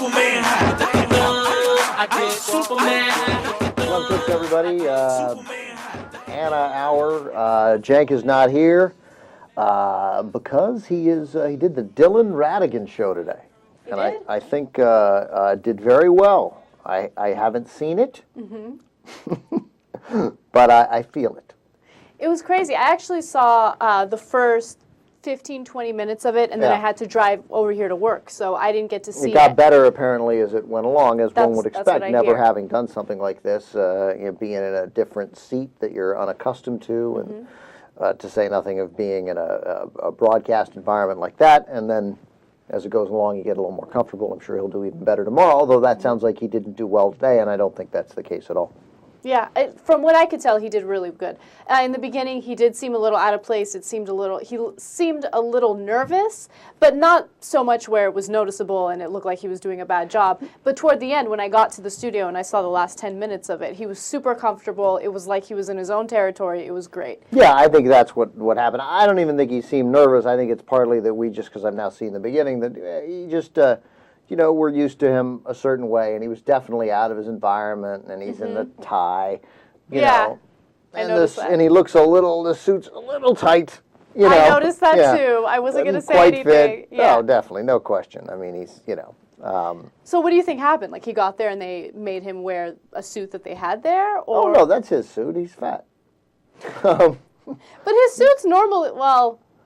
Superman high. I get Superman. Hello, Turks, everybody. Anna Hour. Jank is not here because he did the Dylan Radigan show today. And I think did very well. I haven't seen it, but I feel it. It was crazy. I actually saw the first 15, 20 minutes of it, and then I had to drive over here to work, so I didn't get to see it. It got better, apparently, as it went along, as one would expect, never hear. having done something like this, being in a different seat that you're unaccustomed to, and to say nothing of being in a broadcast environment like that, and then as it goes along, you get a little more comfortable. I'm sure he'll do even better tomorrow, although that sounds like he didn't do well today, and I don't think that's the case at all. Yeah, from what I could tell, he did really good. In the beginning, he did seem a little out of place. He seemed a little nervous, but not so much where it was noticeable and it looked like he was doing a bad job. But toward the end, when I got to the studio and I saw the last 10 minutes of it, he was super comfortable. It was like he was in his own territory. It was great. Yeah, I think that's what happened. I don't even think he seemed nervous. I think it's partly that because I've now seen the beginning, that he just... we're used to him a certain way, and he was definitely out of his environment, and he's in the tie, you know. I noticed that. And he looks the suit's a little tight, I noticed that too. I wasn't going to say anything. Fit. Yeah. Oh, definitely, no question. I mean, he's, So what do you think happened? Like, he got there and they made him wear a suit that they had there? Or? Oh, no, that's his suit. He's fat. But his suit's normally,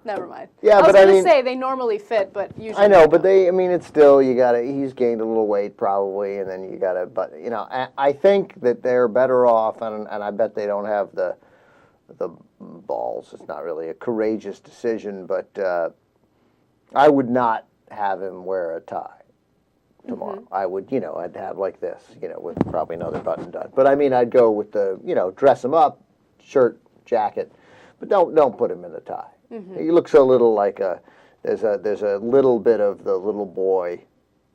never mind. Yeah, I was going to say they normally fit, but usually I know, but it's still, he's gained a little weight probably, and then you gotta, but, I think that they're better off, and I bet they don't have the balls. It's not really a courageous decision, but I would not have him wear a tie tomorrow. I would, I'd have like this, with probably another button done. But I'd go with the, dress him up, shirt, jacket, but don't put him in a tie. He looks a little like there's a little bit of the little boy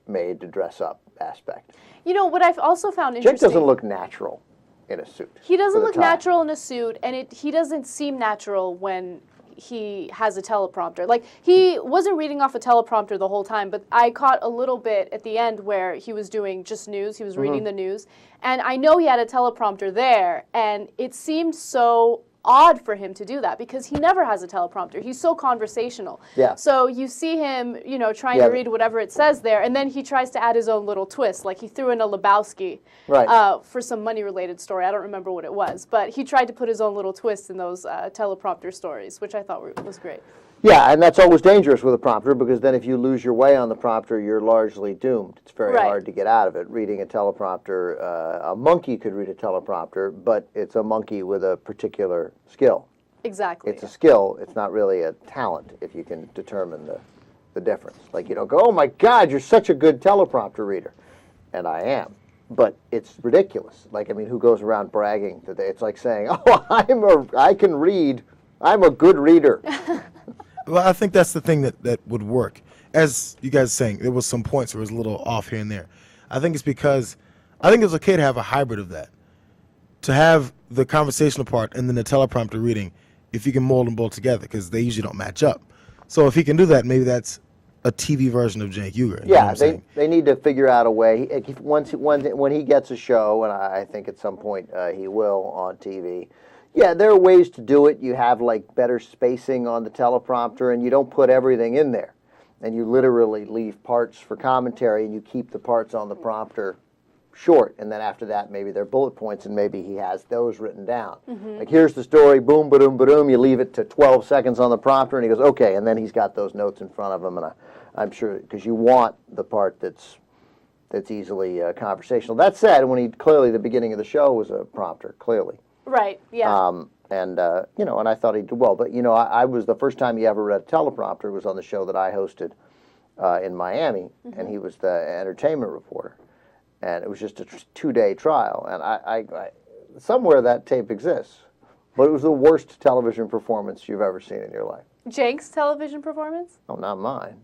made to dress up aspect. What I've also found interesting... Jank doesn't look natural in a suit. He doesn't look natural in a suit, and he doesn't seem natural when he has a teleprompter. Like, he wasn't reading off a teleprompter the whole time, but I caught a little bit at the end where he was doing just news. He was reading the news, and I know he had a teleprompter there, and it seemed so odd for him to do that because he never has a teleprompter. He's so conversational. Yeah. So you see him, trying to read whatever it says there, and then he tries to add his own little twist. Like, he threw in a Lebowski for some money-related story. I don't remember what it was, but he tried to put his own little twist in those teleprompter stories, which I thought was great. Yeah, and that's always dangerous with a prompter because then if you lose your way on the prompter, you're largely doomed. It's very hard to get out of it. Reading a teleprompter, a monkey could read a teleprompter, but it's a monkey with a particular skill. Exactly. It's a skill. It's not really a talent if you can determine the difference. Like, you don't go, oh my God, you're such a good teleprompter reader. And I am. But it's ridiculous. Like, who goes around bragging today? It's like saying, oh, I can read. I'm a good reader. Well, I think that's the thing that would work. As you guys are saying, there was some points where it was a little off here and there. I think it's because I think it's okay to have a hybrid of that. To have the conversational part and then the teleprompter reading, if you can mold them both together, because they usually don't match up. So if he can do that, maybe that's a TV version of Jank Uger. Yeah, they need to figure out a way. When he gets a show, and I think at some point he will on TV, yeah, there are ways to do it. You have, better spacing on the teleprompter, and you don't put everything in there. And you literally leave parts for commentary, and you keep the parts on the prompter short. And then after that, maybe they're bullet points, and maybe he has those written down. Like, here's the story, boom, ba-doom, ba-doom. You leave it to 12 seconds on the prompter, and he goes, okay. And then he's got those notes in front of him, and I'm sure, because you want the part that's easily conversational. That said, clearly the beginning of the show was a prompter, clearly. Right, yeah. And I thought he did well. But, I was the first time he ever read a teleprompter was on the show that I hosted in Miami, and he was the entertainment reporter. And it was just a 2-day trial. And I somewhere that tape exists. But it was the worst television performance you've ever seen in your life. Jank's television performance? Oh, not mine.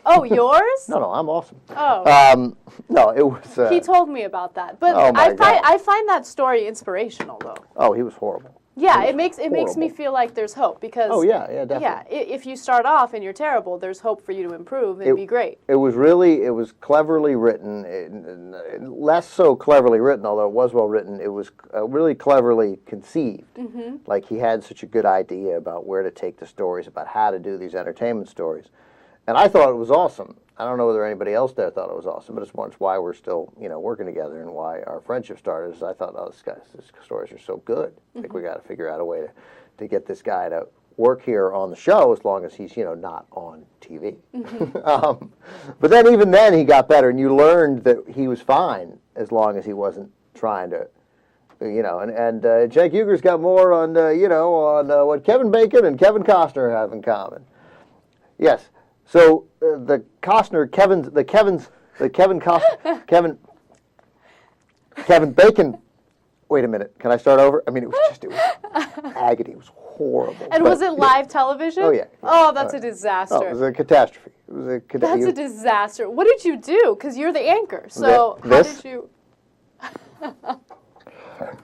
Oh, yours? No, I'm awesome. Oh. No, it was... he told me about that. But I find that story inspirational, though. Oh, he was horrible. Yeah, it makes me horrible. feel like there's hope because. Oh yeah, definitely. Yeah, if you start off and you're terrible, there's hope for you to improve and be great. It was cleverly written, less so cleverly written, although it was well written. It was really cleverly conceived. Mm-hmm. Like he had such a good idea about where to take the stories, about how to do these entertainment stories, and I thought it was awesome. I don't know whether anybody else there thought it was awesome, but it's why we're still working together and why our friendship started. Is I thought, oh, these stories are so good. I think we got to figure out a way to get this guy to work here on the show as long as he's not on TV. Mm-hmm. But then even then he got better, and you learned that he was fine as long as he wasn't trying to, And Cenk Uger's got more on on what Kevin Bacon and Kevin Costner have in common. Yes. So Kevin Bacon. Wait a minute. Can I start over? I mean, it was agony. It was horrible. And was it live television? Oh yeah. Oh, that's a disaster. Oh, it was a catastrophe. That's a disaster. What did you do? Because you're the anchor. So how did you?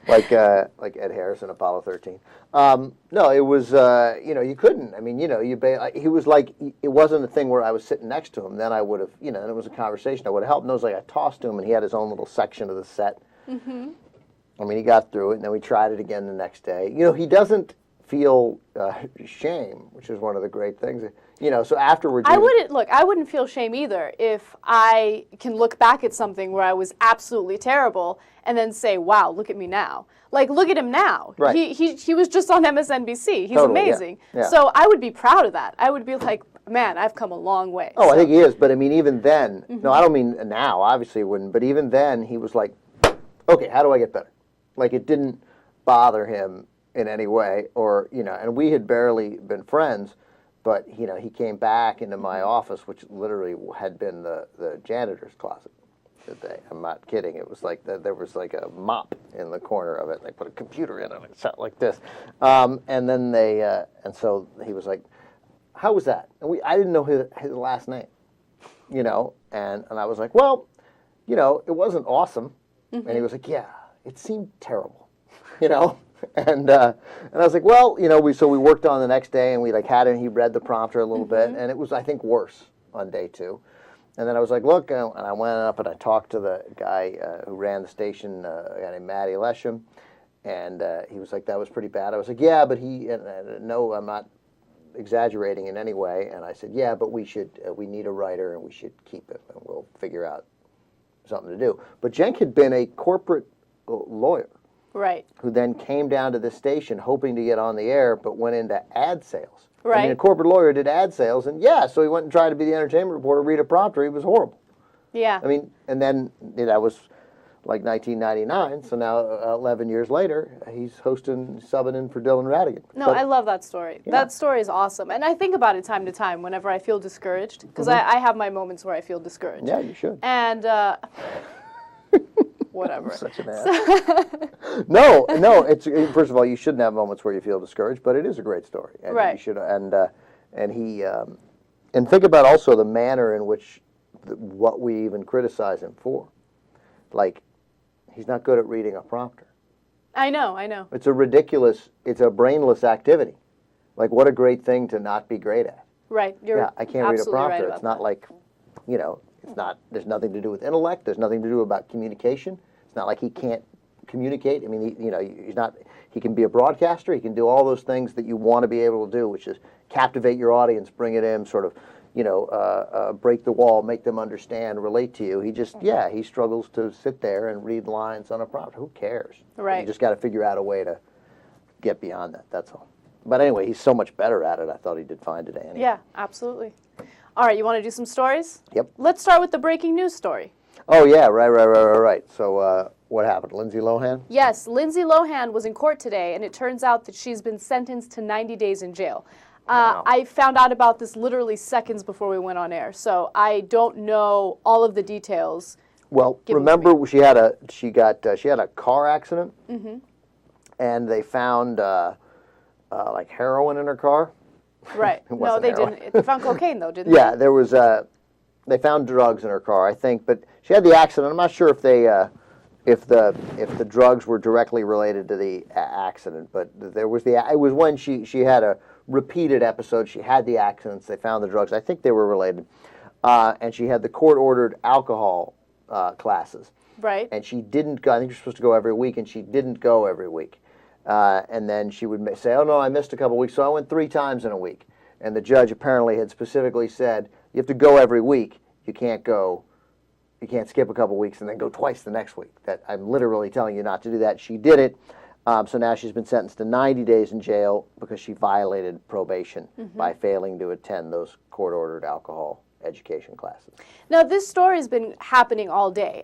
like Ed Harris in Apollo 13. No, it was you couldn't. I mean, he was like, it wasn't a thing where I was sitting next to him. Then I would have, and it was a conversation. I would have helped. And it was like I tossed to him, and he had his own little section of the set. Mm-hmm. I mean, he got through it, and then we tried it again the next day. He doesn't feel shame, which is one of the great things. So afterwards, I wouldn't feel shame either if I can look back at something where I was absolutely terrible and then say, "Wow, look at me now." Like, look at him now. Right. He was just on MSNBC. He's totally, amazing. Yeah. Yeah. So I would be proud of that. I would be like, man, I've come a long way. Oh, so. I think he is. But I mean, even then, no, I don't mean now. Obviously, it wouldn't. But even then, he was like, okay, how do I get better? Like, it didn't bother him in any way, or and we had barely been friends, but he came back into my office, which literally had been the janitor's closet that day. I'm not kidding. It was like there was like a mop in the corner of it. They put a computer in it, and it sat like this. And then and so he was like, "How was that?" And I didn't know his last name, and I was like, "Well, it wasn't awesome." Mm-hmm. And he was like, "Yeah, it seemed terrible," And I was like, well, we worked on the next day, and we had him. He read the prompter a little bit, and it was, I think, worse on day 2. And then I was like, look, and I went up and I talked to the guy who ran the station, a guy named Matty Lesham, and he was like, that was pretty bad. I was like, yeah, but no, I'm not exaggerating in any way. And I said, yeah, but we need a writer, and we should keep it, and we'll figure out something to do. But Jank had been a corporate lawyer. Right. Who then came down to the station hoping to get on the air, but went into ad sales. Right. I mean, a corporate lawyer did ad sales, and so he went and tried to be the entertainment reporter, read a prompter. He was horrible. Yeah. I mean, and then that was like 1999, so now 11 years later, he's subbing in for Dylan Radigan. No, I love that story. Yeah. That story is awesome. And I think about it time to time whenever I feel discouraged, because I have my moments where I feel discouraged. Yeah, you should. And... whatever. I'm such an ass. No. It's first of all, you shouldn't have moments where you feel discouraged, but it is a great story, and right. You should. And think about also the manner in which what we even criticize him for. Like, he's not good at reading a prompter. I know. It's a brainless activity. Like, what a great thing to not be great at. Right. I can't read a prompter. Right, it's not like, it's not. There's nothing to do with intellect. There's nothing to do about communication. It's not like he can't communicate. I mean, he's not. He can be a broadcaster. He can do all those things that you want to be able to do, which is captivate your audience, bring it in, sort of, break the wall, make them understand, relate to you. He struggles to sit there and read lines on a prompter. Who cares? Right. You just got to figure out a way to get beyond that. That's all. But anyway, he's so much better at it. I thought he did fine today. Anyway. Yeah, absolutely. All right, you want to do some stories? Yep. Let's start with the breaking news story. Oh, yeah, right. So what happened? Lindsay Lohan? Yes, Lindsay Lohan was in court today, and it turns out that she's been sentenced to 90 days in jail. Wow. I found out about this literally seconds before we went on air, so I don't know all of the details. Well, remember she had a car accident, and they found like heroin in her car. Right. No, they didn't. They found cocaine, though, didn't they? Yeah, there was. They found drugs in her car, I think, but she had the accident. I'm not sure if they if the drugs were directly related to the accident. But there was it was when she had a repeated episode. She had the accidents. They found the drugs. I think they were related, and she had the court-ordered alcohol classes. Right. And she didn't go. I think you're supposed to go every week, and she didn't go every week. And then she would say, "Oh no, I missed a couple weeks, so I went 3 times in a week." And the judge apparently had specifically said, "You have to go every week. You can't go. You can't skip a couple weeks and then go twice the next week." That I'm literally telling you not to do that. She did it. So now she's been sentenced to 90 days in jail because she violated probation by failing to attend those court-ordered alcohol education classes. Now, this story has been happening all day.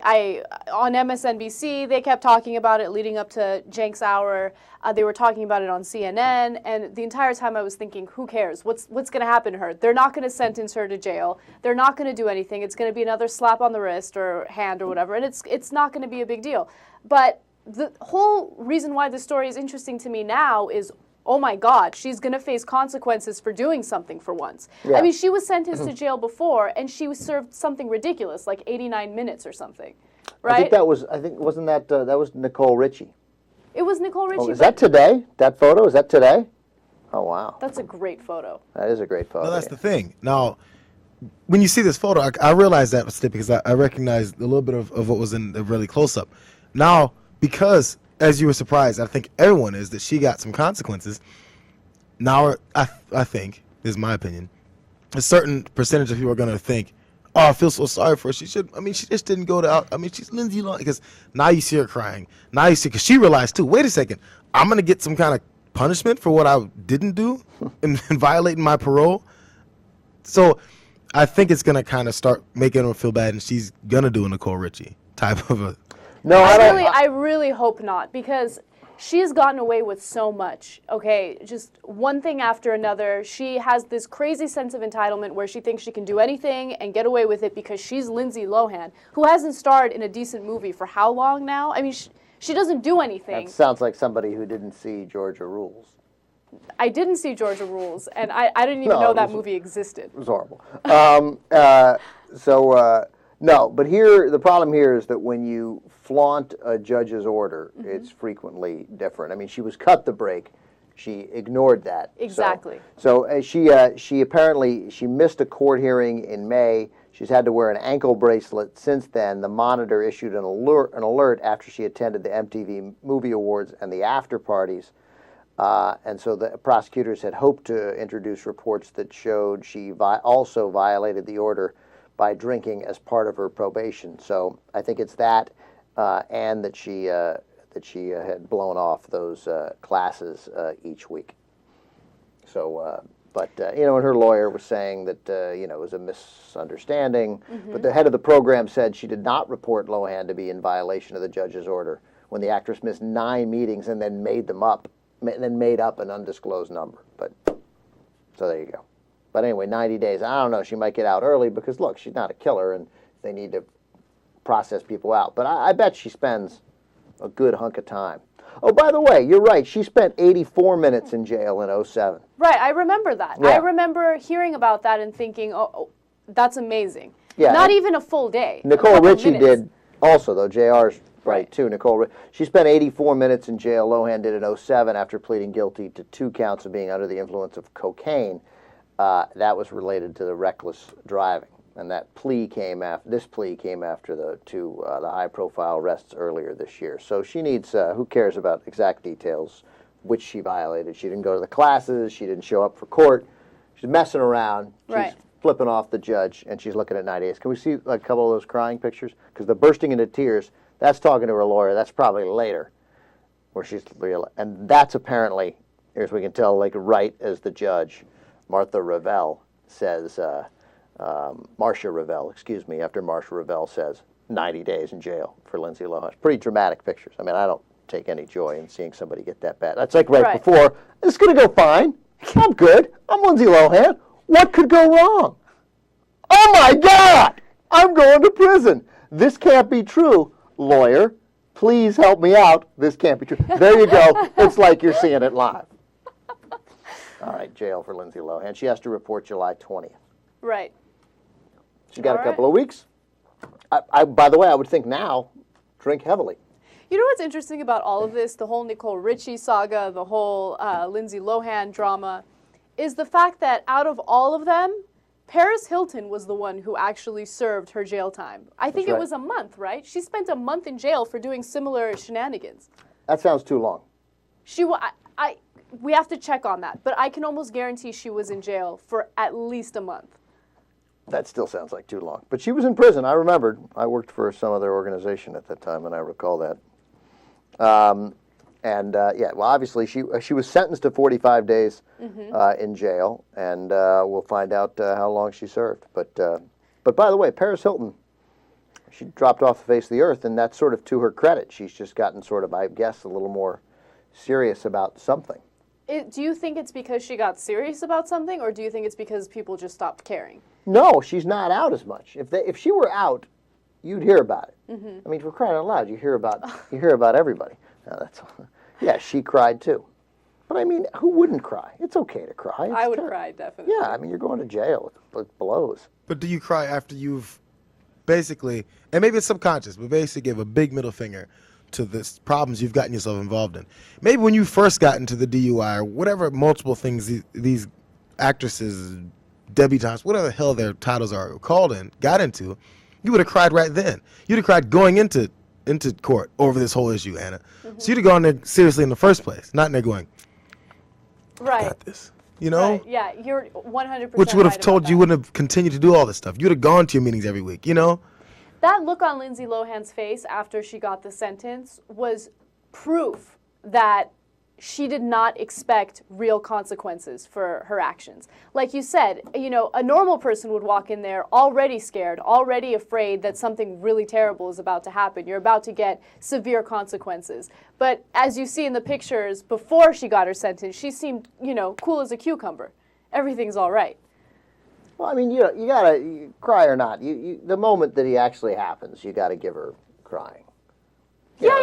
On MSNBC, they kept talking about it leading up to Jank's Hour. They were talking about it on CNN, and the entire time I was thinking, who cares? What's going to happen to her? They're not going to sentence her to jail. They're not going to do anything. It's going to be another slap on the wrist or hand or whatever, and it's not going to be a big deal. But the whole reason why this story is interesting to me now is, oh my God, she's going to face consequences for doing something for once. Yeah. I mean, she was sentenced to jail before, and she was served something ridiculous, like 89 minutes or something, right? Wasn't that was Nicole Richie? It was Nicole Richie. Oh, is that today? That photo? Is that today? Oh, wow. That's a great photo. That is a great photo. No, that's the thing. Now, when you see this photo, I realized that because I recognized a little bit of what was in the really close-up. Now, because, as you were surprised, I think everyone is, that she got some consequences. Now, I think, this is my opinion, a certain percentage of people are going to think, oh, I feel so sorry for her. She just didn't go to, she's Lindsay Lohan. Because now you see her crying. Now you see, because she realized too, wait a second, I'm going to get some kind of punishment for what I didn't do and violating my parole. So I think it's going to kind of start making her feel bad, and she's going to do a Nicole Richie type of a. No, I really hope not, because she's gotten away with so much, okay? Just one thing after another. She has this crazy sense of entitlement where she thinks she can do anything and get away with it because she's Lindsay Lohan, who hasn't starred in a decent movie for how long now? I mean, she doesn't do anything. That sounds like somebody who didn't see Georgia Rules. I didn't see Georgia Rules, and I didn't even know that movie existed. It was horrible. No, but the problem here is that when you flaunt a judge's order, it's frequently different. I mean, she was cut the break. She ignored that. Exactly. So she apparently missed a court hearing in May. She's had to wear an ankle bracelet since then. The Monitor issued an alert after she attended the MTV Movie Awards and the after parties. And so the prosecutors had hoped to introduce reports that showed she also violated the order by drinking as part of her probation. So I think it's that, and that she had blown off those classes each week. So, and her lawyer was saying that it was a misunderstanding. But the head of the program said she did not report Lohan to be in violation of the judge's order when the actress missed 9 meetings and then made up an undisclosed number. But so there you go. But anyway, 90 days. I don't know. She might get out early because, look, she's not a killer, and they need to process people out. But I bet she spends a good hunk of time. Oh, by the way, you're right. She spent 84 minutes in jail in 2007. Right. I remember that. Yeah. I remember hearing about that and thinking, oh that's amazing. Yeah. Not even a full day. Nicole Richie did also, though. JR's right, too. She spent 84 minutes in jail. Lohan did in 2007 after pleading guilty to 2 counts of being under the influence of cocaine. That was related to the reckless driving, and this plea came after the 2 the high-profile arrests earlier this year. So she needs. Who cares about exact details, which she violated? She didn't go to the classes. She didn't show up for court. She's messing around. She's flipping off the judge, and she's looking at 90 days. Can we see a couple of those crying pictures? Because the bursting into tears, that's talking to her lawyer. That's probably later, where she's real, and that's apparently, as we can tell, like right as the judge. Marcia Ravel says, after Marcia Ravel says 90 days in jail for Lindsay Lohan. Pretty dramatic pictures. I mean, I don't take any joy in seeing somebody get that bad. That's like right before, it's going to go fine. I'm good. I'm Lindsay Lohan. What could go wrong? Oh my God! I'm going to prison. This can't be true. Lawyer, please help me out. This can't be true. There you go. It's like you're seeing it live. All right, jail for Lindsay Lohan. She has to report July 20th. Right. She's got a couple of weeks. By the way, I would think now, drink heavily. You know what's interesting about all of this, the whole Nicole Richie saga, the whole Lindsay Lohan drama, is the fact that out of all of them, Paris Hilton was the one who actually served her jail time. I think it was a month, right? She spent a month in jail for doing similar shenanigans. That sounds too long. We have to check on that, but I can almost guarantee she was in jail for at least a month. That still sounds like too long. But she was in prison. I remembered. I worked for some other organization at that time, and I recall that. Yeah, well, obviously she was sentenced to 45 days in jail, and we'll find out how long she served. But by the way, Paris Hilton, she dropped off the face of the earth, and that's sort of to her credit. She's just gotten sort of, I guess, a little more serious about something. Do you think it's because she got serious about something, or do you think it's because people just stopped caring? No, she's not out as much. If she were out, you'd hear about it. I mean, for crying out loud, you hear about everybody. Yeah, she cried too. But I mean, who wouldn't cry? It's okay to cry. I would cry, definitely. Yeah, I mean, you're going to jail with blows. But do you cry after you've basically, and maybe it's subconscious, but basically give a big middle finger to the problems you've gotten yourself involved in? Maybe when you first got into the DUI or whatever multiple things these actresses, debutantes, whatever the hell their titles are got into, you would have cried right then. You'd have cried going into court over this whole issue, Anna. So you'd have gone there seriously in the first place, not in there going, I got this. You know? Right. Yeah, you're 100% Which would have right told about you that. wouldn't have continued to do all this stuff. You'd have gone to your meetings every week, you know? That look on Lindsay Lohan's face after she got the sentence was proof that she did not expect real consequences for her actions. Like you said, you know, a normal person would walk in there already scared, already afraid that something really terrible is about to happen. You're about to get severe consequences. But as you see in the pictures before she got her sentence, she seemed, you know, cool as a cucumber. Everything's all right. Well, I mean, you gotta cry or not. The moment that he actually happens, you gotta give her crying. Yeah. No.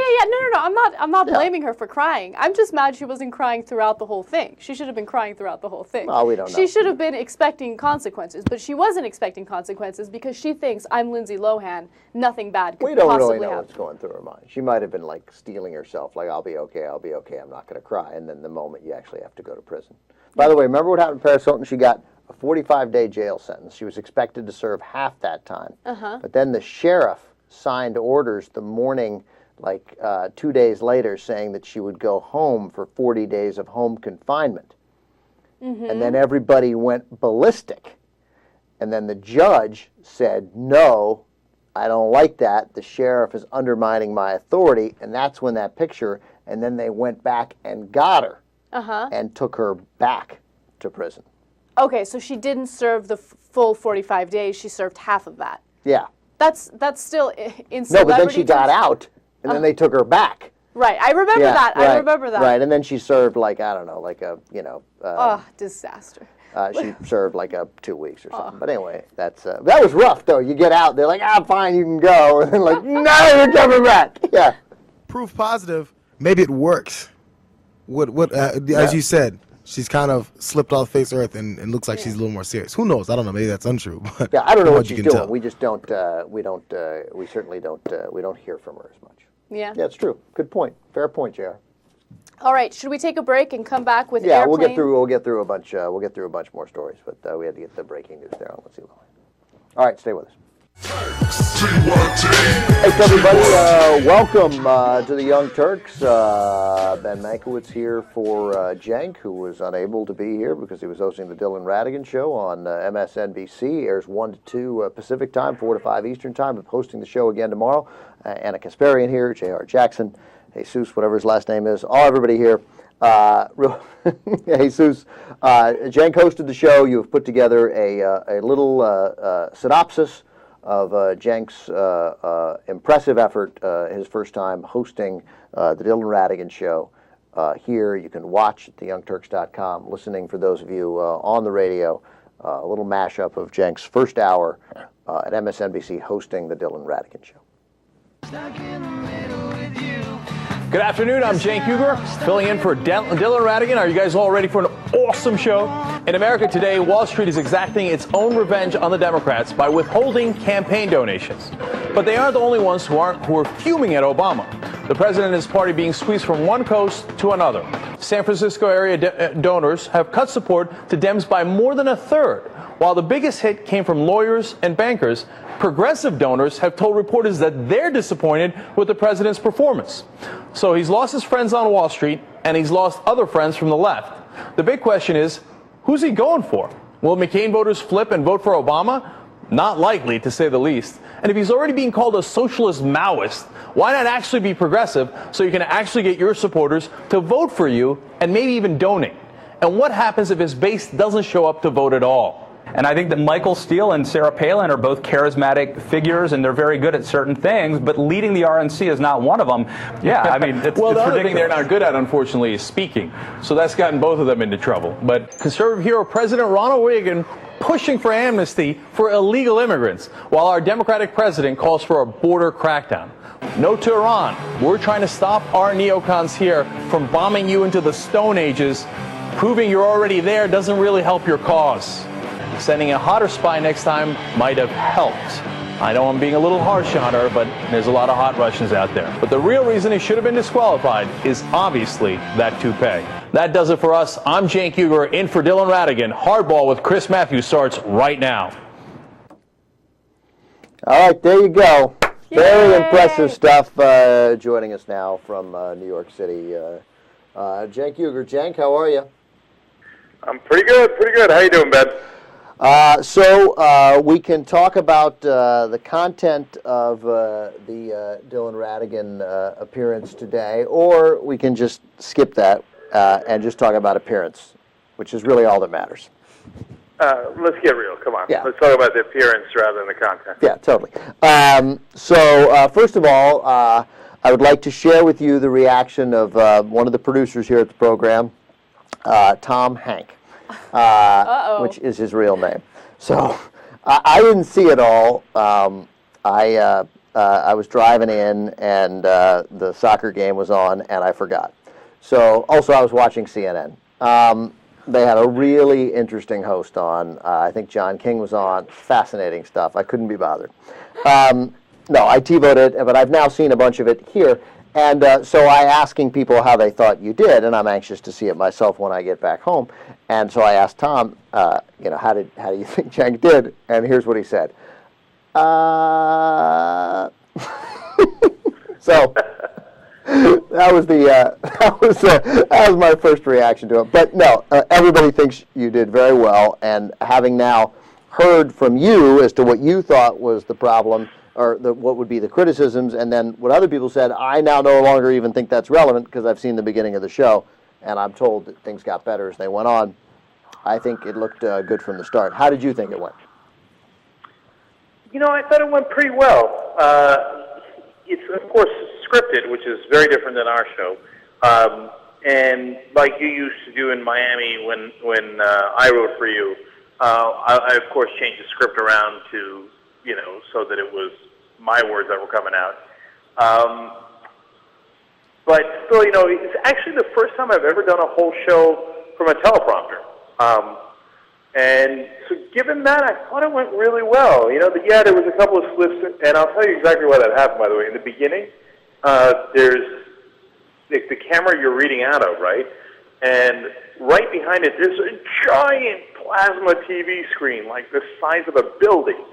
I'm not blaming her for crying. I'm just mad she wasn't crying throughout the whole thing. She should have been crying throughout the whole thing. Oh, we don't know. She should have been expecting consequences, but she wasn't expecting consequences because she thinks I'm Lindsay Lohan. Nothing bad could We don't possibly really know happen. what's going through her mind. She might have been like steeling herself, like I'll be okay, I'm not going to cry. And then the moment you actually have to go to prison. By the way, remember what happened to Paris Hilton? She got a 45-day jail sentence. She was expected to serve half that time. But then the sheriff signed orders the morning, like 2 days later, saying that she would go home for 40 days of home confinement. And then everybody went ballistic. And then the judge said, no, I don't like that. The sheriff is undermining my authority. And that's when that picture, and then they went back and got her and took her back to prison. Okay, so she didn't serve the full 45 days. She served half of that. Yeah. That's still in celebrity No, but then she got terms- out, and then they took her back. Right, I remember that. Right, I remember that. Right, and then she served like, I don't know, like a, Disaster. she served like 2 weeks or something. But anyway, that was rough, though. You get out, they're like, fine, you can go. And then like, no, you're coming back. Yeah. Proof positive, maybe it works. As you said, she's kind of slipped off the face of earth and looks like she's a little more serious. Who knows? I don't know. Maybe that's untrue. But Yeah, I don't know what you she's can doing. tell. We just don't, we certainly don't, we don't hear from her as much. Yeah. Yeah, it's true. Good point. Fair point, JR. All right, should we take a break and come back with Yeah, airplane? we'll get through a bunch more stories, but we had to get the breaking news there on Lindsay Lohan. All right, stay with us. Hey, everybody, welcome to the Young Turks. Ben Mankiewicz here for Jank, who was unable to be here because he was hosting the Dylan Radigan Show on MSNBC. Airs 1 to 2 Pacific Time, 4 to 5 Eastern Time. I'm hosting the show again tomorrow. Anna Kasparian here, J.R. Jackson, Jesus, whatever his last name is, everybody here. Jesus, Jank hosted the show. You have put together a little synopsis of Jank's impressive effort, his first time hosting the Dylan Radigan Show here. You can watch at theyoungturks.com, listening for those of you on the radio, a little mashup of Jank's first hour at MSNBC hosting the Dylan Radigan Show. Good afternoon, I'm Jank Huger, filling in for Dylan Radigan. Are you guys all ready for an awesome show? In America today, Wall Street is exacting its own revenge on the Democrats by withholding campaign donations. But they aren't the only ones who are fuming at Obama. The president and his party being squeezed from one coast to another. San Francisco area donors have cut support to Dems by more than a third. While the biggest hit came from lawyers and bankers, progressive donors have told reporters that they're disappointed with the president's performance. So he's lost his friends on Wall Street, and he's lost other friends from the left. The big question is, who's he going for? Will McCain voters flip and vote for Obama? Not likely, to say the least. And if he's already being called a socialist Maoist, why not actually be progressive so you can actually get your supporters to vote for you and maybe even donate? And what happens if his base doesn't show up to vote at all? And I think that Michael Steele and Sarah Palin are both charismatic figures, and they're very good at certain things, but leading the RNC is not one of them. Yeah, I mean, it's well, the other ridiculous. thing they're not good at, unfortunately, is speaking. So that's gotten both of them into trouble. But conservative hero President Ronald Reagan pushing for amnesty for illegal immigrants, while our Democratic president calls for a border crackdown. No to Iran. We're trying to stop our neocons here from bombing you into the Stone Ages. Proving you're already there doesn't really help your cause. Sending a hotter spy next time might have helped. I know I'm being a little harsh on her, but there's a lot of hot Russians out there. But the real reason he should have been disqualified is obviously that toupee. That does it for us. I'm Jank Uger, in for Dylan Ratigan. Hardball with Chris Matthews starts right now. All right, there you go. Yay! Very impressive stuff. Joining us now from New York City, Jank Uger. Jank, how are you? I'm pretty good, pretty good. How you doing, Ben? So we can talk about the content of the Dylan Ratigan appearance today, or we can just skip that and just talk about appearance, which is really all that matters. Let's get real. Come on. Yeah. Let's talk about the appearance rather than the content. Yeah, totally. So first of all, I would like to share with you the reaction of one of the producers here at the program, Tom Hank. Which is his real name. So I didn't see it all. I was driving in, and the soccer game was on, and I forgot. So also I was watching CNN. They had a really interesting host on. I think John King was on. Fascinating stuff. I couldn't be bothered. No, I TiVoed it, but I've now seen a bunch of it here. And so I asking people how they thought you did, and I'm anxious to see it myself when I get back home. And so I asked Tom, how do you think Jank did? And here's what he said. So that was my first reaction to it. But no, everybody thinks you did very well. And having now heard from you as to what you thought was the problem, or what would be the criticisms, and then what other people said, I now no longer even think that's relevant because I've seen the beginning of the show, and I'm told that things got better as they went on. I think it looked good from the start. How did you think it went? I thought it went pretty well. It's, of course, scripted, which is very different than our show. And like you used to do in Miami when I wrote for you, I, of course, changed the script around to so that it was my words that were coming out. But still, it's actually the first time I've ever done a whole show from a teleprompter. And so given that, I thought it went really well. There was a couple of slips, and I'll tell you exactly why that happened, by the way. In the beginning, there's the camera you're reading out of, right? And right behind it, there's a giant plasma TV screen, like the size of a building.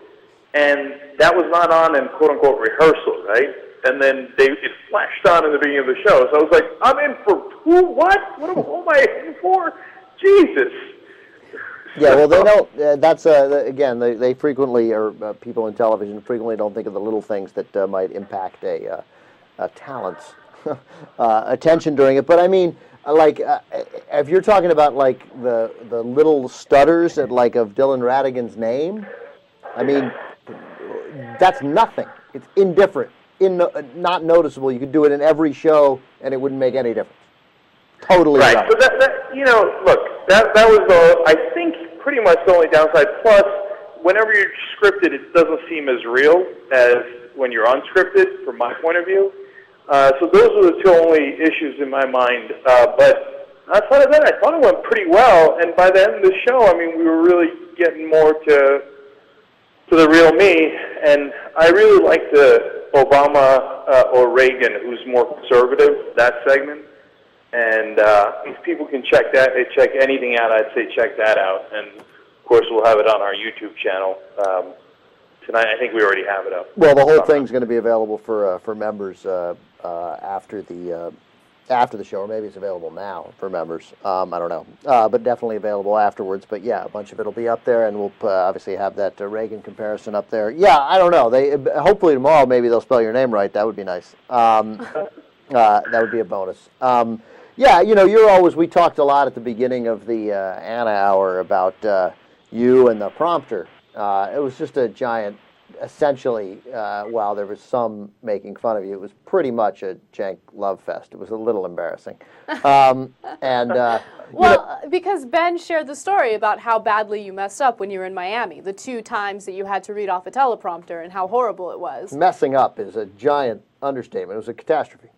And that was not on in quote-unquote rehearsal, right? And then it flashed on in the beginning of the show. So I was like, I'm in for who? What? What am I in for? Jesus. Yeah, well, they don't. That's again, they frequently, or people in television frequently don't think of the little things that might impact a talent's attention during it. But I mean, if you're talking about the little stutters of Dylan Ratigan's name, I mean, that's nothing. It's indifferent, not noticeable. You could do it in every show, and it wouldn't make any difference. Totally right. irrelevant. So look, that was I think pretty much the only downside. Plus, whenever you're scripted, it doesn't seem as real as when you're unscripted, from my point of view. So those were the two only issues in my mind. But outside of that, I thought it went pretty well. And by the end of the show, I mean, we were really getting more to the real me. And I really liked the Obama or Reagan, who's more conservative, that segment. And if people can check anything out, I'd say check that out. And, of course, we'll have it on our YouTube channel. Tonight, I think we already have it up. Well, the whole thing's going to be available for members after the show, or maybe it's available now for members. I don't know, but definitely available afterwards. But yeah, a bunch of it'll be up there, and we'll obviously have that Reagan comparison up there. Yeah, I don't know. Hopefully tomorrow maybe they'll spell your name right. That would be nice. That would be a bonus. Yeah, we talked a lot at the beginning of the Anna Hour about you and the prompter. It was just a giant, essentially, while there was some making fun of you, it was pretty much a Jank love fest. It was a little embarrassing. Because Ben shared the story about how badly you messed up when you were in Miami, the 2 times that you had to read off a teleprompter and how horrible it was. Messing up is a giant understatement. It was a catastrophe.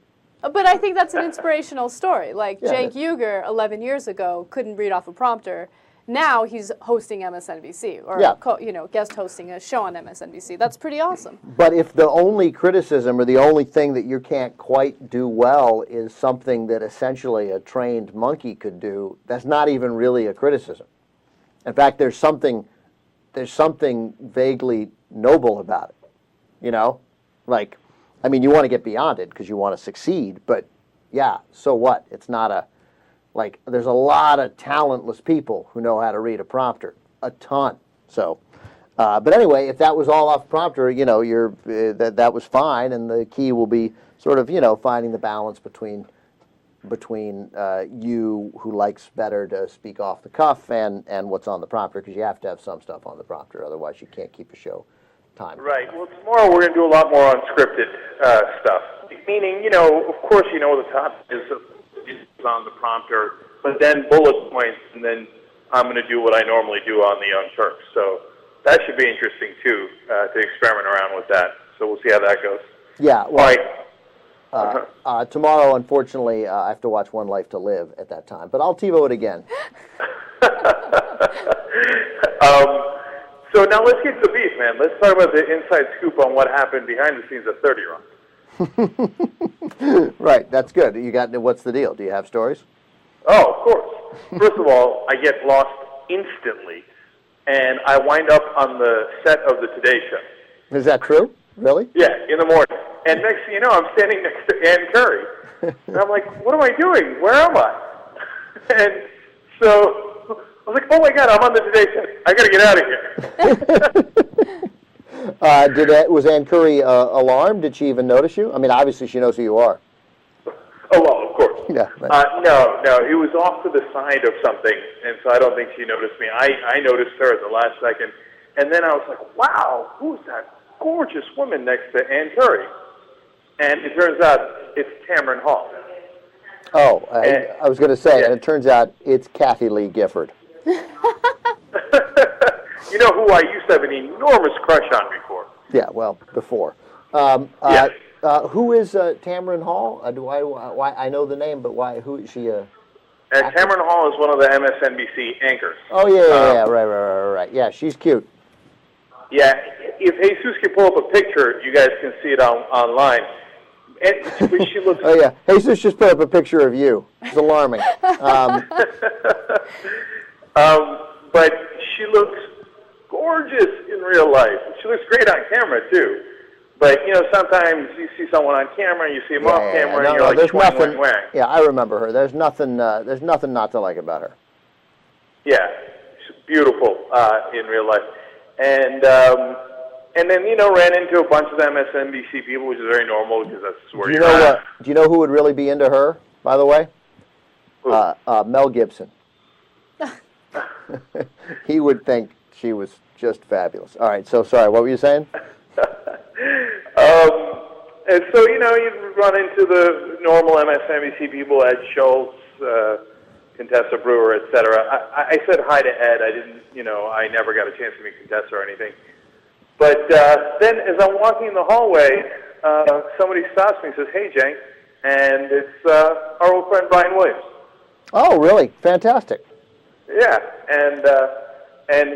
But I think that's an inspirational story. Like, Cenk Uygur, 11 years ago, couldn't read off a prompter. Now he's hosting MSNBC, or guest hosting a show on MSNBC. That's pretty awesome. But if the only criticism or the only thing that you can't quite do well is something that essentially a trained monkey could do, that's not even really a criticism. In fact, there's something vaguely noble about it. Like, I mean, you want to get beyond it because you want to succeed, but yeah, so what? It's not there's a lot of talentless people who know how to read a prompter, a ton. So, but anyway, if that was all off prompter, that was fine, and the key will be sort of, finding the balance between you, who likes better to speak off the cuff, and what's on the prompter, because you have to have some stuff on the prompter, otherwise you can't keep a show time. Right. Well, tomorrow we're going to do a lot more unscripted stuff. Meaning, of course, the top is on the prompter, but then bullet points, and then I'm going to do what I normally do on the Young Turks. So that should be interesting, too, to experiment around with that. So we'll see how that goes. Yeah. Well, all right. Tomorrow, unfortunately, I have to watch One Life to Live at that time, but I'll TiVo it again. So now let's get to the beef, man. Let's talk about the inside scoop on what happened behind the scenes at 30 Rock. Right, that's good. What's the deal? Do you have stories? Oh, of course. First of all, I get lost instantly, and I wind up on the set of the Today Show. Is that true? Really? Yeah, in the morning. And next thing you know, I'm standing next to Ann Curry. And I'm like, what am I doing? Where am I? And so I was like, oh my God, I'm on the Today Show. I got to get out of here. Was Ann Curry alarmed? Did she even notice you? I mean, obviously she knows who you are. Oh, well, of course. Yeah. No, it was off to the side of something, and so I don't think she noticed me. I noticed her at the last second, and then I was like, wow, who's that gorgeous woman next to Ann Curry? And it turns out it's Tamron Hall. Oh, I was going to say, and it turns out it's Kathy Lee Gifford. You know who I used to have an enormous crush on before. Yeah, well, before. Who is Tamron Hall? I know the name, but why? Who is she? Tamron Hall is one of the MSNBC anchors. Oh yeah, right. Yeah, she's cute. Yeah, if Jesus can pull up a picture, you guys can see it online. And she looks. Oh yeah, Jesus just put up a picture of you. It's alarming. But she looks gorgeous in real life. She looks great on camera too. But sometimes you see someone on camera, and you see them off camera, and you're like, wang. Yeah, I remember her. There's nothing not to like about her. Yeah, she's beautiful in real life, and then ran into a bunch of MSNBC people, which is very normal because that's where you're at. Do you know who would really be into her? By the way, Mel Gibson. He would think she was just fabulous. All right, so sorry, what were you saying? And so, you run into the normal MSNBC people, Ed Schultz, Contessa Brewer, etc. I said hi to Ed. I didn't, I never got a chance to meet Contessa or anything. But then as I'm walking in the hallway, somebody stops me and says, hey, Jank, and it's our old friend Brian Williams. Oh, really? Fantastic. Yeah, and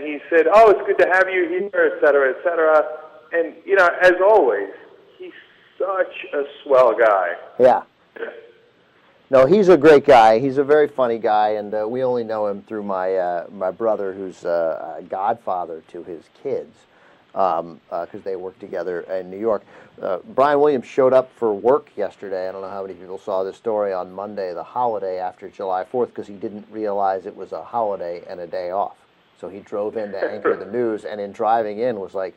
he said, oh, it's good to have you here, et cetera, et cetera. And, as always, He's such a swell guy. Yeah. No, he's a great guy. He's a very funny guy, and we only know him through my brother, who's a godfather to his kids, because they work together in New York. Brian Williams showed up for work yesterday. I don't know how many people saw this story on Monday, the holiday after July 4th, because he didn't realize it was a holiday and a day off. So he drove in to anchor the news, and in driving in was like,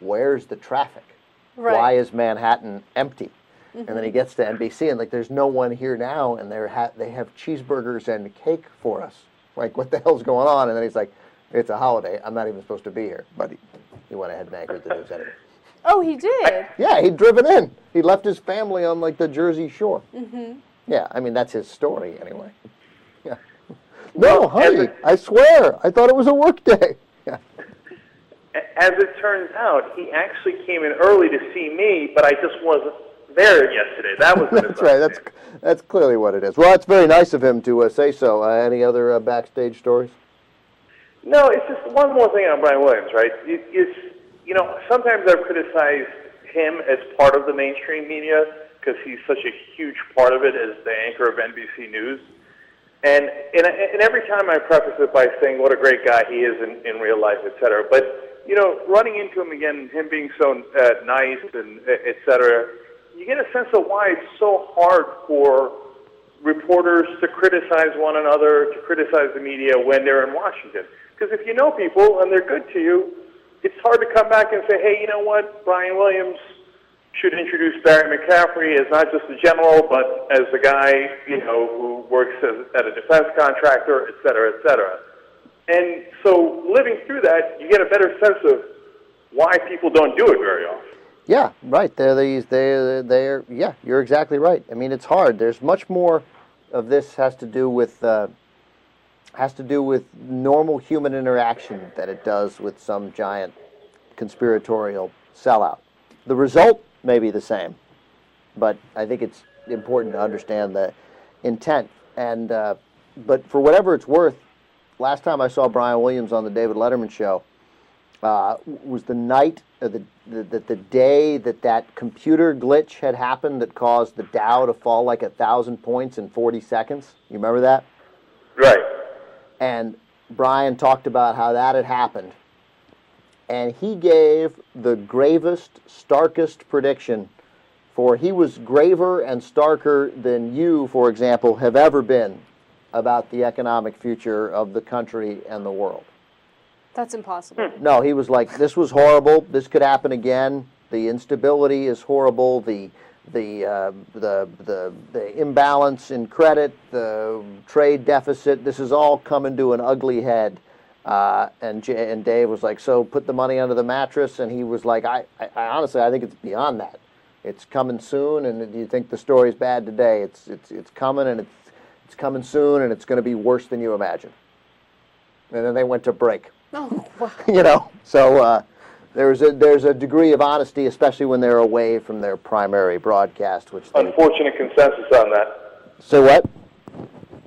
where's the traffic? Right. Why is Manhattan empty? And then he gets to NBC and like, there's no one here now, and they have cheeseburgers and cake for us. Like, what the hell's going on? And then he's like, it's a holiday. I'm not even supposed to be here. But he went ahead and anchored the news anyway. Oh, he did? Yeah, he'd driven in. He left his family on like the Jersey Shore. Yeah, I mean, that's his story anyway. Yeah. No, honey, I swear, I thought it was a work day. Yeah. As it turns out, he actually came in early to see me, but I just wasn't there yesterday. That was That's right. That's clearly what it is. Well, it's very nice of him to say so. Any other backstage stories? No, it's just one more thing on Brian Williams, right? Sometimes I've criticized him as part of the mainstream media because he's such a huge part of it as the anchor of NBC News. And every time I preface it by saying what a great guy he is in real life, et cetera. But, running into him again, him being so nice and et cetera, you get a sense of why it's so hard for reporters to criticize one another, to criticize the media when they're in Washington. Because if you know people and they're good to you, it's hard to come back and say, hey, you know what, Brian Williams should introduce Barry McCaffrey as not just a general, but as the guy, who works at a defense contractor, et cetera, et cetera. And so living through that, you get a better sense of why people don't do it very often. Yeah, right. Yeah, you're exactly right. I mean, it's hard. There's much more of this has to do with normal human interaction than it does with some giant conspiratorial sellout. The result may be the same, but I think it's important to understand the intent. And but for whatever it's worth, last time I saw Brian Williams on the David Letterman show was the night, the day that computer glitch had happened that caused the Dow to fall like 1,000 points in 40 seconds. You remember that? Right. And Brian talked about how that had happened. And he gave the gravest, starkest prediction, for he was graver and starker than you, for example, have ever been about the economic future of the country and the world. That's impossible. No, he was like, this was horrible. This could happen again. The instability is horrible. The imbalance in credit, the trade deficit, this is all coming to an ugly head. And Dave was like, so put the money under the mattress. And he was like, I honestly, I think it's beyond that. It's coming soon. And do you think the story's bad today? It's coming, and it's coming soon, and it's going to be worse than you imagine. And then they went to break. Oh, wow. So there's a degree of honesty, especially when they're away from their primary broadcast. Unfortunate consensus on that. So what?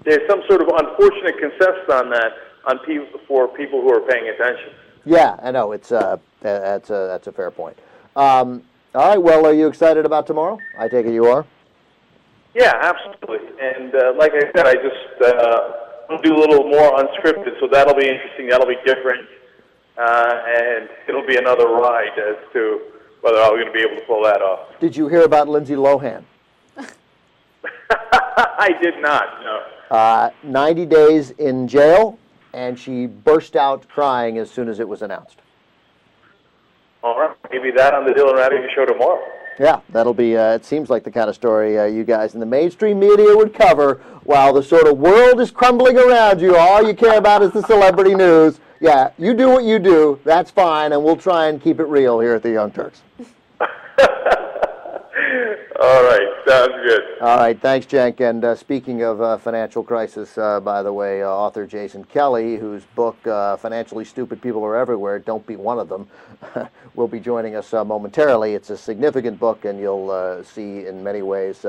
There's some sort of unfortunate consensus on that for people who are paying attention. Yeah, I know. That's a fair point. All right. Well, are you excited about tomorrow? I take it you are. Yeah, absolutely. And like I said, I just we'll do a little more unscripted, so that'll be interesting. That'll be different, and it'll be another ride as to whether I'm going to be able to pull that off. Did you hear about Lindsay Lohan? I did not. No. 90 days in jail, and she burst out crying as soon as it was announced. All right, maybe that on the Dylan Radigan show tomorrow. Yeah, that'll be, it seems like the kind of story you guys in the mainstream media would cover while the sort of world is crumbling around you. All you care about is the celebrity news. Yeah, you do what you do. That's fine, and we'll try and keep it real here at the Young Turks. All right, sounds good. All right, thanks, Jank. And speaking of financial crisis, by the way, author Jason Kelly, whose book, Financially Stupid People Are Everywhere, Don't Be One of Them, will be joining us momentarily. It's a significant book, and you'll see in many ways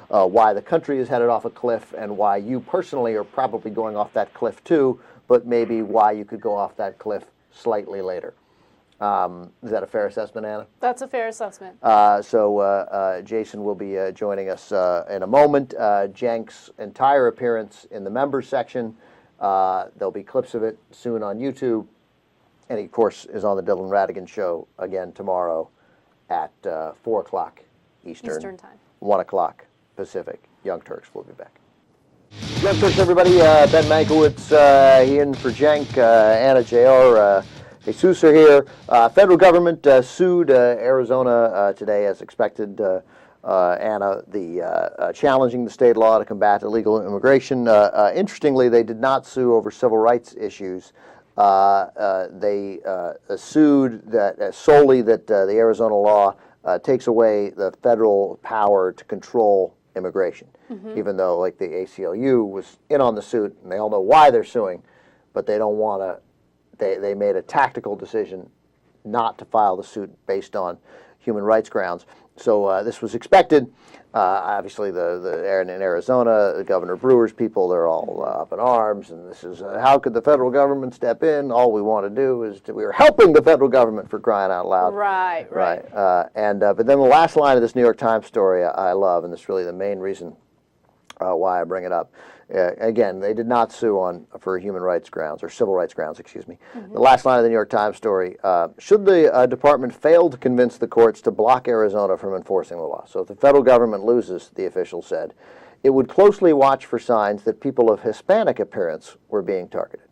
why the country is headed off a cliff and why you personally are probably going off that cliff too, but maybe why you could go off that cliff slightly later. Is that a fair assessment, Anna? That's a fair assessment. So Jason will be joining us in a moment. Jank's entire appearance in the members section. There'll be clips of it soon on YouTube. And he, of course, is on the Dylan Radigan Show again tomorrow at 4 o'clock Eastern Time. 1 o'clock Pacific. Young Turks will be back. Young Turks, everybody. Ben Mankiewicz here in for Jank, Anna Jr., Jesus are here. Federal government sued Arizona today, as expected. Anna, challenging the state law to combat illegal immigration. Interestingly, they did not sue over civil rights issues. They sued that solely that the Arizona law takes away the federal power to control immigration, even though, like, the ACLU was in on the suit, and they all know why they're suing, but they don't want to. They made a tactical decision not to file the suit based on human rights grounds. So this was expected. Obviously, in Arizona, the Governor Brewer's people, they're all up in arms, and this is how could the federal government step in? All we want to do is we are helping the federal government, for crying out loud. Right. But then the last line of this New York Times story I love, and this is really the main reason why I bring it up. Again, they did not sue for human rights grounds, or civil rights grounds, excuse me. The last line of the New York Times story, should the department fail to convince the courts to block Arizona from enforcing the law? So if the federal government loses, the official said, it would closely watch for signs that people of Hispanic appearance were being targeted.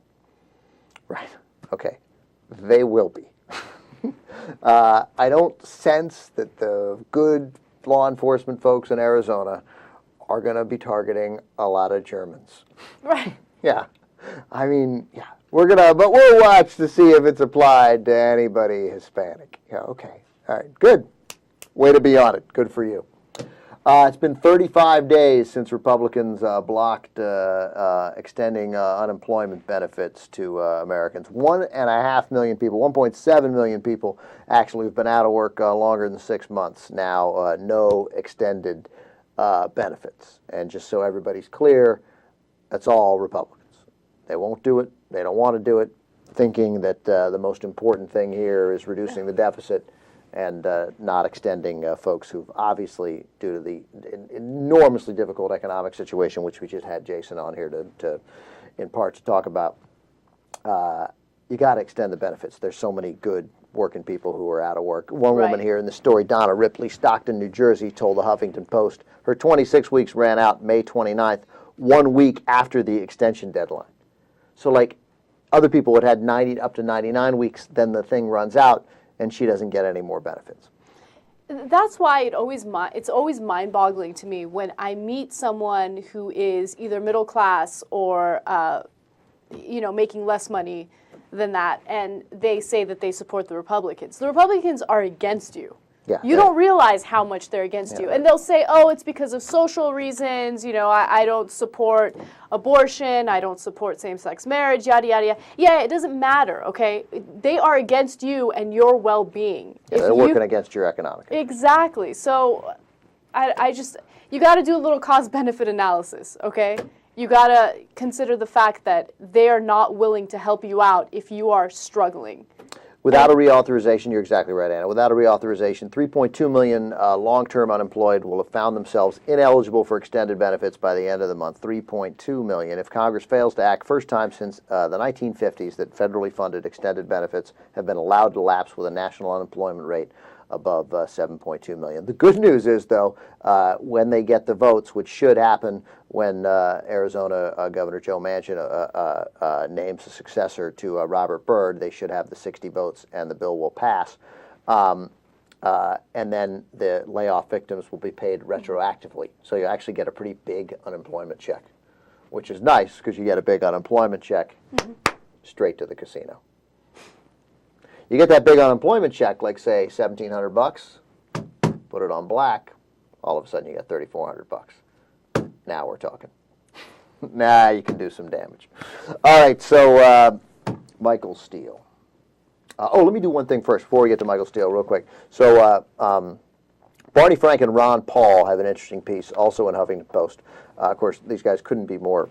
Right. Okay. They will be. I don't sense that the good law enforcement folks in Arizona are going to be targeting a lot of Germans. Right. Yeah. I mean, yeah. But we'll watch to see if it's applied to anybody Hispanic. Yeah, okay. All right, good. Way to be on it. Good for you. It's been 35 days since Republicans blocked extending unemployment benefits to Americans. 1.5 million people, 1.7 million people actually have been out of work longer than 6 months now. No extended benefits. And just so everybody's clear, that's all Republicans. They won't do it. They don't want to do it, thinking that the most important thing here is reducing the deficit and not extending folks who've obviously, due to the enormously difficult economic situation, which we just had Jason on here to in part to talk about, you got to extend the benefits. There's so many good working people who are out of work. One woman here in the story, Donna Ripley, Stockton, New Jersey, told the Huffington Post her 26 weeks ran out May 29th, 1 week after the extension deadline. So, like, other people had 90 up to 99 weeks, then the thing runs out, and she doesn't get any more benefits. That's why it's always mind-boggling to me when I meet someone who is either middle class or making less money than that, and they say that they support the Republicans. The Republicans are against you. Yeah, you don't realize how much they're against you. And they'll say, oh, it's because of social reasons. I don't support abortion. I don't support same-sex marriage, yada, yada, yada. Yeah, it doesn't matter, okay? They are against you and your well-being. Yeah, they're working against your economic. Exactly. So you got to do a little cost-benefit analysis, okay? You got to consider the fact that they are not willing to help you out if you are struggling. Without a reauthorization, you're exactly right, Anna. Without a reauthorization, 3.2 million long-term unemployed will have found themselves ineligible for extended benefits by the end of the month. 3.2 million. If Congress fails to act, first time since the 1950s that federally funded extended benefits have been allowed to lapse with a national unemployment rate above 7.2 million. The good news is, though, when they get the votes, which should happen when Arizona Governor Joe Manchin names a successor to Robert Byrd, they should have the 60 votes and the bill will pass. And then the layoff victims will be paid retroactively. So you actually get a pretty big unemployment check, which is nice because you get a big unemployment check straight to the casino. You get that big unemployment check, like, say, $1,700, put it on black, all of a sudden you got $3,400. Now we're talking. Now you can do some damage. All right, so Michael Steele. Let me do one thing first before we get to Michael Steele real quick. So Barney Frank and Ron Paul have an interesting piece also in Huffington Post. Of course, these guys couldn't be more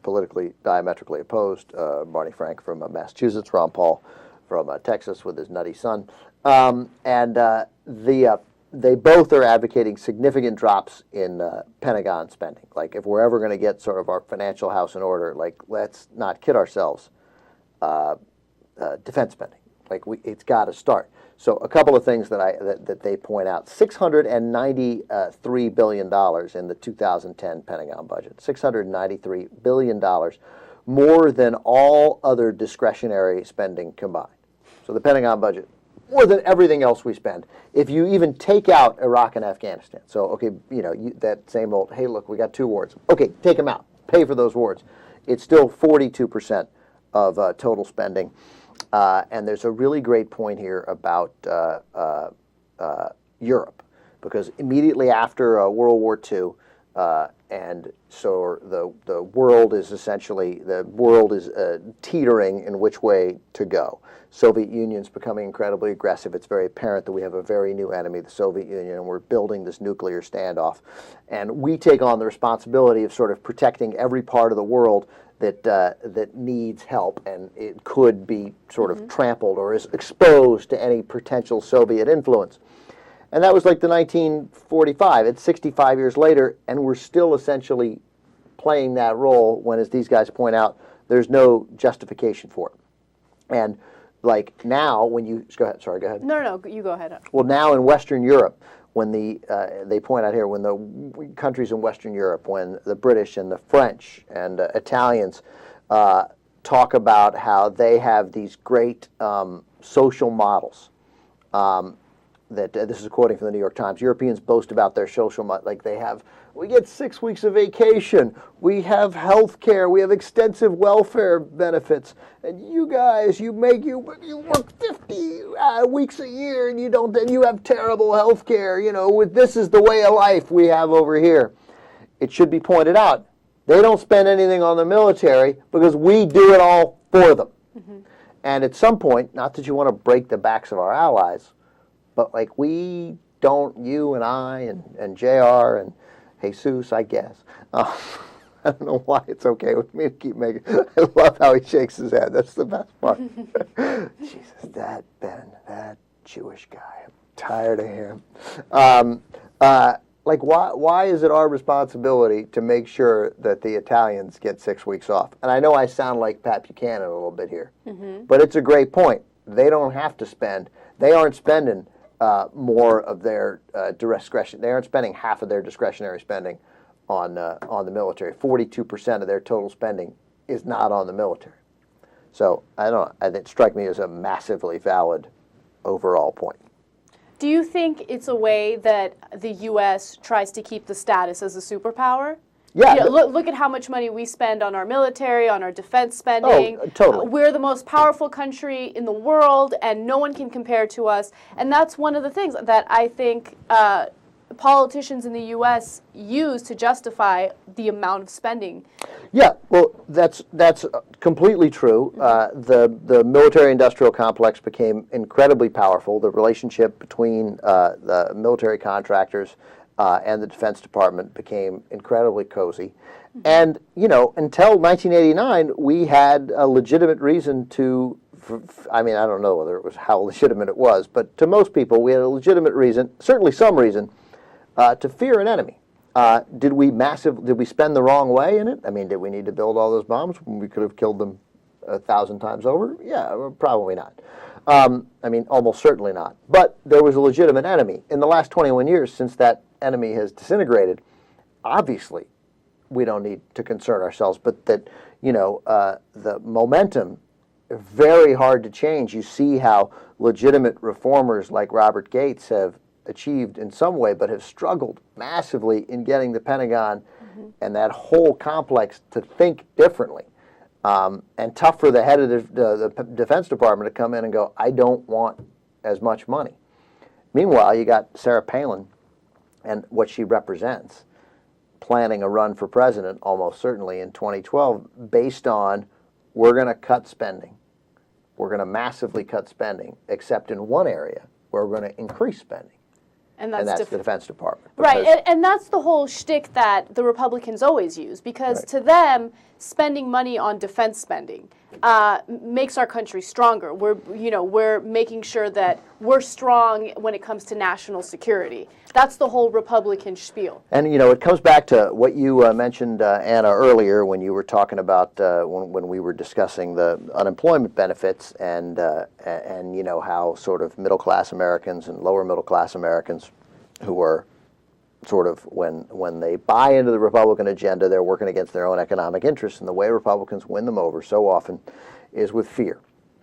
politically diametrically opposed. Barney Frank from Massachusetts, Ron Paul from Texas with his nutty son. They both are advocating significant drops in Pentagon spending. Like, if we're ever going to get sort of our financial house in order, like, let's not kid ourselves. Defense spending, like, it's got to start. So a couple of things that they point out: $693 billion in the 2010 Pentagon budget. $693 billion, more than all other discretionary spending combined. So the Pentagon budget, more than everything else we spend. If you even take out Iraq and Afghanistan, so okay, that same old, hey, look, we got 2 wars. Okay, take them out, pay for those wars. It's still 42% of total spending. And there's a really great point here about Europe, because immediately after World War II, and so the world is teetering in which way to go. Soviet Union's becoming incredibly aggressive. It's very apparent that we have a very new enemy, the Soviet Union, and we're building this nuclear standoff. And we take on the responsibility of sort of protecting every part of the world that needs help, and it could be sort of trampled or is exposed to any potential Soviet influence. And that was like the 1945. It's 65 years later, and we're still essentially playing that role when, as these guys point out, there's no justification for it. And like now, when you go ahead. Sorry, go ahead. No, you go ahead. Well, now in Western Europe, when they point out here, when the countries in Western Europe, when the British and the French and Italians talk about how they have these great social models, this is a quoting from the New York Times. Europeans boast about their social model, like we get 6 weeks of vacation, we have health care, we have extensive welfare benefits, and you guys, you work 50 weeks a year, and you have terrible health care. This is the way of life we have over here. It should be pointed out, they don't spend anything on the military because we do it all for them. And at some point, not that you want to break the backs of our allies, but like we don't, you and I and JR and Jesus, I guess. I don't know why it's okay with me to keep making. I love how he shakes his head. That's the best part. Jesus, that Jewish guy. I'm tired of him. Why is it our responsibility to make sure that the Italians get 6 weeks off? And I know I sound like Pat Buchanan a little bit here, but it's a great point. They don't have to spend. They aren't spending more of their discretion. They aren't spending half of their discretionary spending on the military. 42% of their total spending is not on the military. So I don't know. It strikes me as a massively valid overall point. Do you think it's a way that the U.S. tries to keep the status as a superpower? Yeah. Look at how much money we spend on our military, on our defense spending. Oh, totally. We're the most powerful country in the world, and no one can compare to us. And that's one of the things that I think politicians in the U.S. use to justify the amount of spending. Yeah, well, that's completely true. The military-industrial complex became incredibly powerful. The relationship between the military contractors and the Defense Department became incredibly cozy. And, until 1989, we had a legitimate reason to, I don't know whether it was how legitimate it was, but to most people, we had a legitimate reason, certainly some reason, to fear an enemy. Did we spend the wrong way in it? Did we need to build all those bombs when we could have killed them 1,000 times over? Yeah, probably not. Almost certainly not. But there was a legitimate enemy. In the last 21 years, since that enemy has disintegrated, obviously we don't need to concern ourselves, but that, the momentum, very hard to change. You see how legitimate reformers like Robert Gates have achieved in some way, but have struggled massively in getting the Pentagon and that whole complex to think differently. And tough for the head of the Defense Department to come in and go, I don't want as much money. Meanwhile, you got Sarah Palin and what she represents planning a run for president almost certainly in 2012 based on we're going to cut spending. We're going to massively cut spending, except in one area where we're going to increase spending. And that's the Defense Department. Right, and that's the whole shtick that the Republicans always use, because to them, spending money on defense spending makes our country stronger. We're making sure that we're strong when it comes to national security. That's the whole Republican spiel. And it comes back to what you mentioned, Anna, earlier when you were talking about when we were discussing the unemployment benefits and how sort of middle class Americans and lower middle class Americans who are sort of when they buy into the Republican agenda, they're working against their own economic interests. And the way Republicans win them over so often is with fear.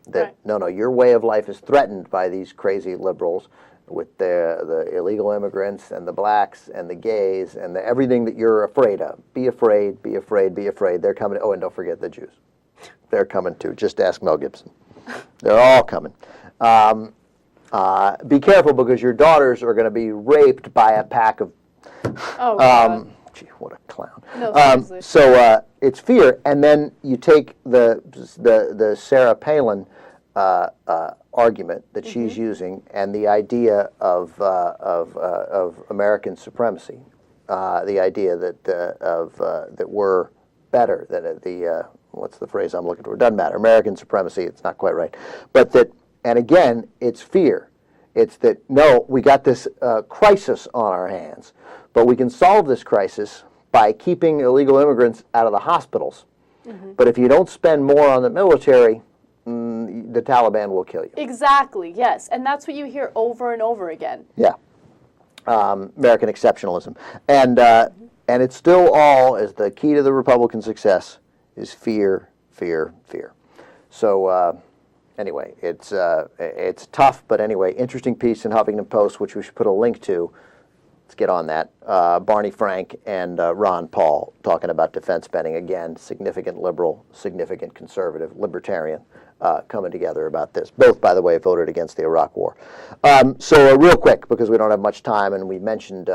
That, no, your way of life is threatened by these crazy liberals with the illegal immigrants and the blacks and the gays and everything that you're afraid of. Be afraid, be afraid, be afraid. They're coming. Oh, and don't forget the Jews. They're coming too. Just ask Mel Gibson. They're all coming. Be careful because your daughters are going to be raped by a pack of Oh, God. Gee, what a clown. No, seriously. So it's fear, and then you take the Sarah Palin argument that she's using, and the idea of American supremacy, the idea that that we're better, that what's the phrase I'm looking for? It doesn't matter. American supremacy. It's not quite right, but that, and again, it's fear. It's that, no, we got this crisis on our hands, but we can solve this crisis by keeping illegal immigrants out of the hospitals. But if you don't spend more on the military, the Taliban will kill you. Exactly, yes. And that's what you hear over and over again. Yeah. American exceptionalism. And it's still all, as the key to the Republican success, is fear, fear, fear. So, anyway, it's tough, but anyway, interesting piece in Huffington Post, which we should put a link to. Let's get on that. Barney Frank and Ron Paul talking about defense spending. Again, significant liberal, significant conservative, libertarian coming together about this. Both, by the way, voted against the Iraq War. So real quick, because we don't have much time, and we mentioned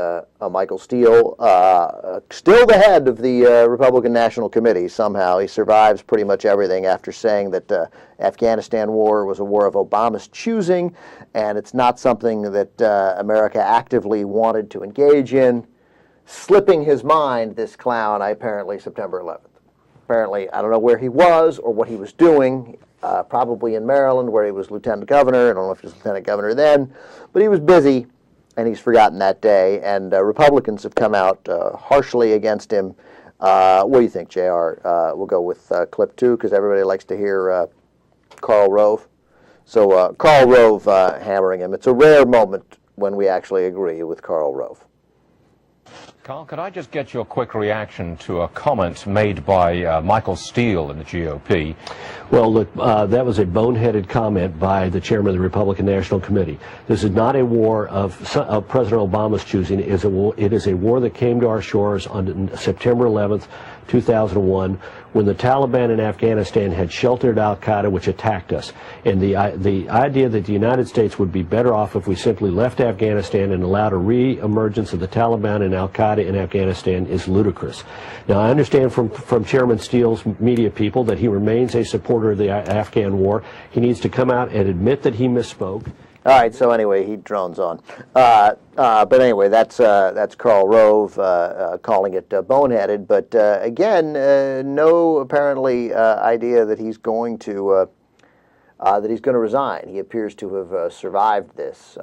Michael Steele, still the head of the Republican National Committee somehow. He survives pretty much everything after saying that Afghanistan war was a war of Obama's choosing, and it's not something that America actively wanted to engage in. Slipping his mind, this clown, apparently September 11th. Apparently, I don't know where he was or what he was doing, probably in Maryland where he was lieutenant governor. I don't know if he was lieutenant governor then, but he was busy, and he's forgotten that day. And Republicans have come out harshly against him. What do you think, JR? We'll go with clip 2 because everybody likes to hear Karl Rove. So Karl Rove hammering him. It's a rare moment when we actually agree with Karl Rove. Carl, could I just get your quick reaction to a comment made by Michael Steele in the GOP? Well, look, that was a boneheaded comment by the chairman of the Republican National Committee. This is not a war of President Obama's choosing. It is a war that came to our shores on September 11th, 2001, when the Taliban in Afghanistan had sheltered al-Qaeda, which attacked us. And the idea that the United States would be better off if we simply left Afghanistan and allowed a re-emergence of the Taliban and al-Qaeda in Afghanistan is ludicrous. Now, I understand from Chairman Steele's media people that he remains a supporter of the Afghan war. He needs to come out and admit that he misspoke. All right, so anyway, he drones on. But anyway, that's Karl Rove calling it boneheaded. But again, no apparently idea that he's going to resign. He appears to have survived this.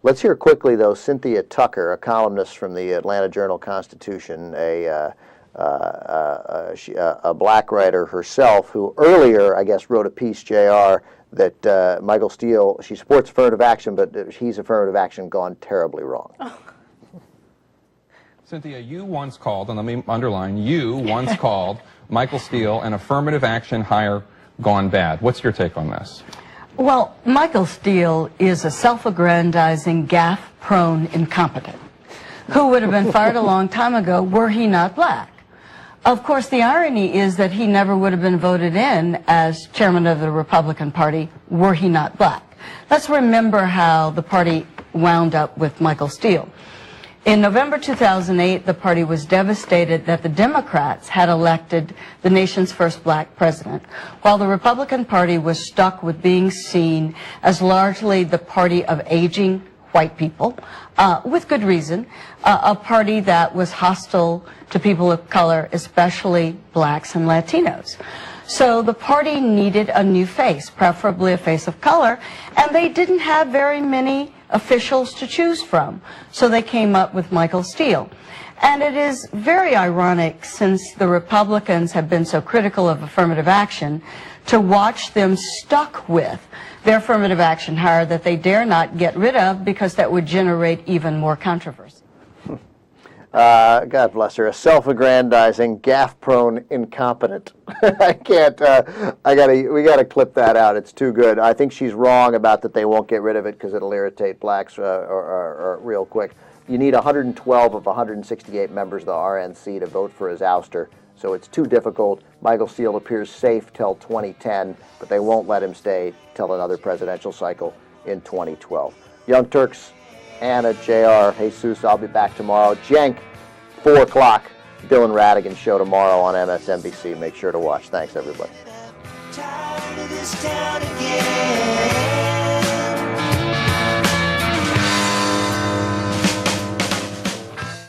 Let's hear quickly, though, Cynthia Tucker, a columnist from the Atlanta Journal-Constitution, a black writer herself, who earlier, I guess, wrote a piece, JR, that Michael Steele, she supports affirmative action, but he's affirmative action gone terribly wrong. Cynthia, you once called, and let me underline, you once called Michael Steele an affirmative action hire gone bad. What's your take on this? Well, Michael Steele is a self-aggrandizing, gaffe-prone incompetent who would have been fired a long time ago were he not black. Of course, the irony is that he never would have been voted in as chairman of the Republican Party were he not black. Let's remember how the party wound up with Michael Steele. In November 2008, the party was devastated that the Democrats had elected the nation's first black president, while the Republican Party was stuck with being seen as largely the party of aging white people, with good reason, a party that was hostile to people of color, especially blacks and Latinos. So the party needed a new face, preferably a face of color, and they didn't have very many officials to choose from. So they came up with Michael Steele. And it is very ironic, since the Republicans have been so critical of affirmative action, to watch them stuck with their affirmative action hire that they dare not get rid of, because that would generate even more controversy. God bless her. A self-aggrandizing, gaffe-prone incompetent. I can't. We gotta clip that out. It's too good. I think she's wrong about that. They won't get rid of it because it'll irritate blacks or real quick. You need 112 of 168 members of the RNC to vote for his ouster. So it's too difficult. Michael Steele appears safe till 2010, but they won't let him stay till another presidential cycle in 2012. Young Turks, Anna, JR, Jesus, I'll be back tomorrow. Jank, 4 o'clock, Dylan Radigan show tomorrow on MSNBC. Make sure to watch. Thanks, everybody. Tired of this town again.